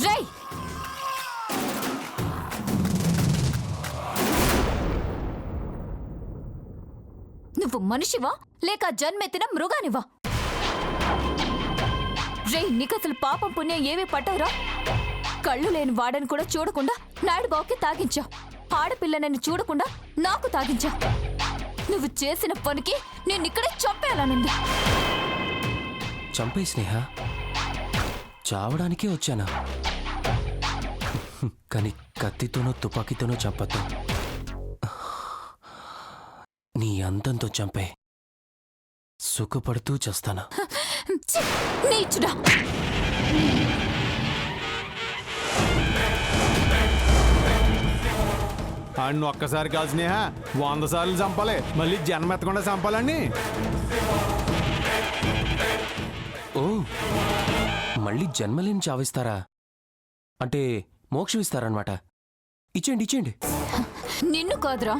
రేయ్, నువ్వు మనిషివా లేక జన్మెత్తిన మృగానివా? రేయ్, నీకసలు పాపం పుణ్యం ఏమీ పట్టవురా? కళ్ళు లేని వాడని కూడా చూడకుండా నాయుడుబావుకి తాగించావు. ఆడపిల్లనని చూడకుండా నాకు తాగించావు. నువ్వు చేసిన పనికి నేనిక్కడే చంపేయాలనుంది. చంపే స్నేహ, చావడానికే వచ్చానా? కానీ కత్తితోనో తుపాకీతోనో చంపద్దు. నీ అంతంతో చంపే, సుఖపడుతూ చేస్తానా? నీచుడా! అన్ను ఒక్కసారి కాదు స్నేహ, 100 సార్లు చంపాలి, మళ్ళీ జన్మ ఎత్తకుండా చంపాలండి. ఓ, మళ్ళీ జన్మలేని చావిస్తారా? అంటే మోక్షం ఇస్తారనమాట. ఇచ్చేయండి ఇచ్చేయండి. నిన్ను కాదురా,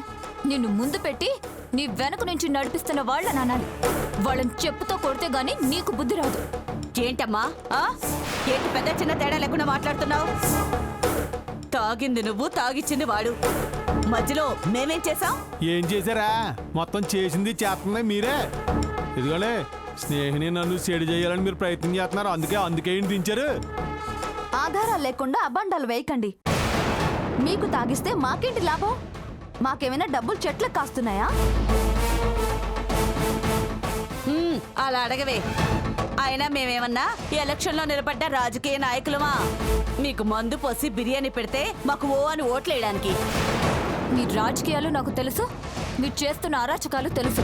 నిన్ను ముందు పెట్టి నీ వెనక నుంచి నడిపిస్తున్న వాళ్ళని అనాలి. వాళ్ళని చెప్పుతో కొడితే గాని నీకు బుద్ధి రాదు. ఏంటమ్మా? ఏంటి పెద్ద చిన్న తేడా లేకుండా మాట్లాడుతున్నావు? తాగింది నువ్వు, తాగిచ్చింది వాడు. మధ్యలో మేమేం చేశాం? ఏం చేశారా? మొత్తం చేసింది చేస్తుంది మీరే. ఇదిగోలే, స్నేహిని నన్ను చెడు చేయాలని మీరు ప్రయత్నం చేస్తున్నారు. అందుకే దించారు. ఆధారాలు లేకుండా అబండాలు వేయకండి. మీకు తాగిస్తే మాకేంటి లాభం? మాకేమైనా డబ్బులు చెట్లకు కాస్తున్నాయా? అలా అడగవే. అయినా మేమేమన్నా ఎలక్షన్లో నిలబడ్డ రాజకీయ నాయకులమా? మీకు మందు పోసి బిర్యానీ పెడితే మాకు ఓ అని ఓట్లేయడానికి. మీ రాజకీయాలు నాకు తెలుసు, మీరు చేస్తున్న అరాచకాలు తెలుసు.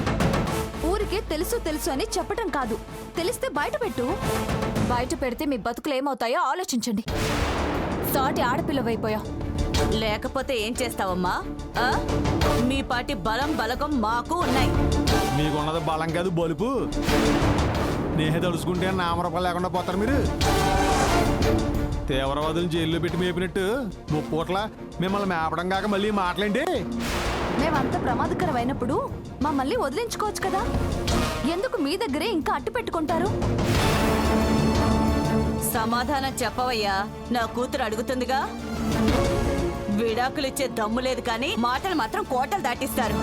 ఊరికే తెలుసు తెలుసు అని చెప్పటం కాదు, తెలిస్తే బయట పెట్టు. బయట పెడితే మీ బతుకులు ఏమవుతాయో ఆలోచించండి. సాటి ఆడపిల్లవైపోయా. లేకపోతే ఏం చేస్తావమ్మా? మీ పాటి బలం బలగం మాకు ఉన్నాయి. మీకున్నది బలం కాదు, బలుపు. నేహే తలుసుకుంటే నామరూపాలు లేకుండా పోతారు మీరు. తీవ్రవాదులను జైల్లో పెట్టి మేపినట్టు ముప్పూట్ల మిమ్మల్ని మేపడం కాక మళ్ళీ మాటలేంటి? మేమంత ప్రమాదకరమైనప్పుడు మమ్మల్ని వదిలించుకోవచ్చు కదా. ఎందుకు మీ దగ్గరే ఇంకా అట్టు పెట్టుకుంటారు? సమాధానం చెప్పవయ్యా, నా కూతురు అడుగుతుందిగా. విడాకులిచ్చే దమ్ము లేదు కానీ మాటలు మాత్రం కోటలు దాటిస్తారు.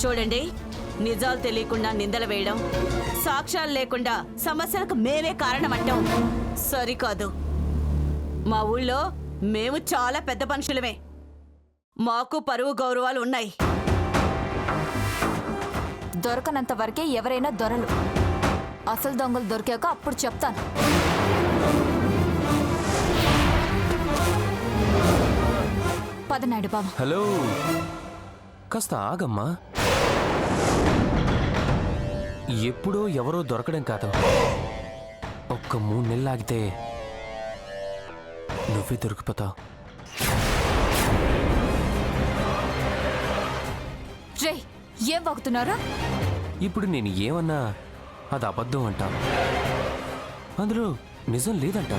చూడండి, నిజాలు తెలియకుండా నిందలు వేయడం, సాక్ష్యాలు లేకుండా సమస్యలకు మేమే కారణమంటాం సరికాదు. మా ఊళ్ళో మేము చాలా పెద్ద మనుషులమే. మాకు పరువు గౌరవాలు ఉన్నాయి. దొరకనంత వరకే ఎవరైనా దొరలు. అసలు దొంగలు దొరికాక అప్పుడు చెప్తాను. పదనాడు బాబా. హలో, కాస్త ఆగమ్మా. ఎప్పుడో ఎవరో దొరకడం కాదు, ఒక్క 3 నెలలు ఆగితే నువ్వే దొరికిపోతావు. రే, ఏం వాగుతున్నారా? ఇప్పుడు నేను ఏమన్నా అది అబద్ధం అంటా, అందులో నిజం లేదంట.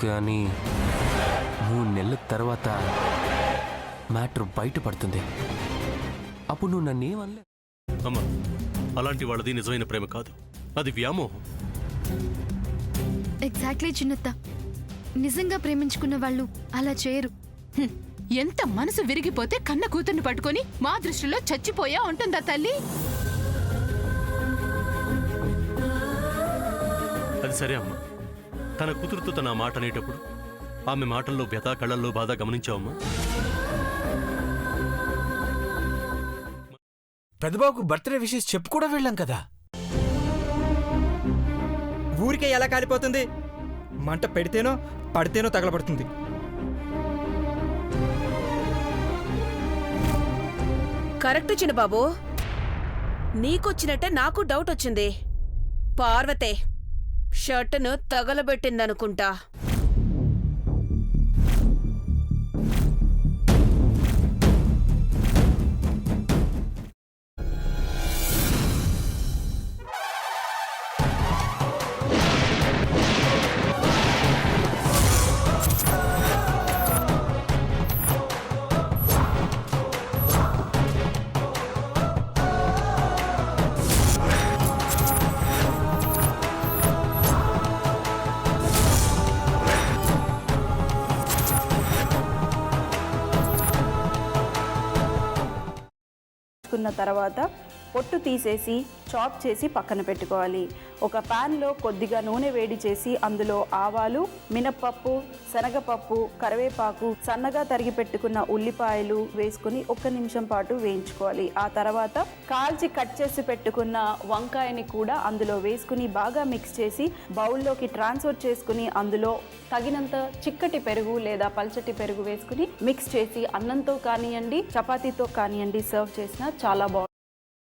కానీ 3 నెలల తర్వాత మ్యాటర్ బయటపడుతుంది. అప్పుడు నువ్వు నన్నేమనలే. అమ్మా, అలాంటి వాళ్ళది నిజమైన ప్రేమ కాదు, అది వ్యామోహం. ఎగ్జాక్ట్లీ చిన్నత్త, నిజంగా ప్రేమించుకున్న వాళ్ళు అలా చేయరు. ఎంత మనసు విరిగిపోతే కన్న కూతుర్ని పట్టుకొని మా దృష్టిలో చచ్చిపోయా ఉంటుందా తల్లి? అది సరే అమ్మా, తన కూతురుతో తన మాట అనేటప్పుడు ఆమె మాటల్లో వ్యథ, కళ్ళల్లో బాధ గమనించావమ్మా? పెద్దబాబుకు బర్త్డే విషెస్ చెప్పు కూడా వెళ్ళాం కదా. ఊరికే ఎలా కాలిపోతుంది? మంట పెడితేనో పడితేనో తగలబడుతుంది. కరెక్ట్ చిన్నబాబు, నీకొచ్చినట్టే నాకు డౌట్ వచ్చింది. పార్వతే షర్టును తగలబెట్టిందనుకుంటా. కున్న తర్వాత పొట్టు తీసేసి చాప్ చేసి పక్కన పెట్టుకోవాలి. ఒక ప్యాన్లో కొద్దిగా నూనె వేడి చేసి అందులో ఆవాలు, మినప్పప్పు, శనగపప్పు, కరివేపాకు, సన్నగా తరిగి పెట్టుకున్న ఉల్లిపాయలు వేసుకుని 1 నిమిషం పాటు వేయించుకోవాలి. ఆ తర్వాత కాల్చి కట్ చేసి పెట్టుకున్న వంకాయని కూడా అందులో వేసుకుని బాగా మిక్స్ చేసి బౌల్లోకి ట్రాన్స్ఫర్ చేసుకుని అందులో తగినంత చిక్కటి పెరుగు లేదా పల్చటి పెరుగు వేసుకుని మిక్స్ చేసి అన్నంతో కానివ్వండి, చపాతీతో కానివ్వండి సర్వ్ చేసినా చాలా బాగుంటుంది.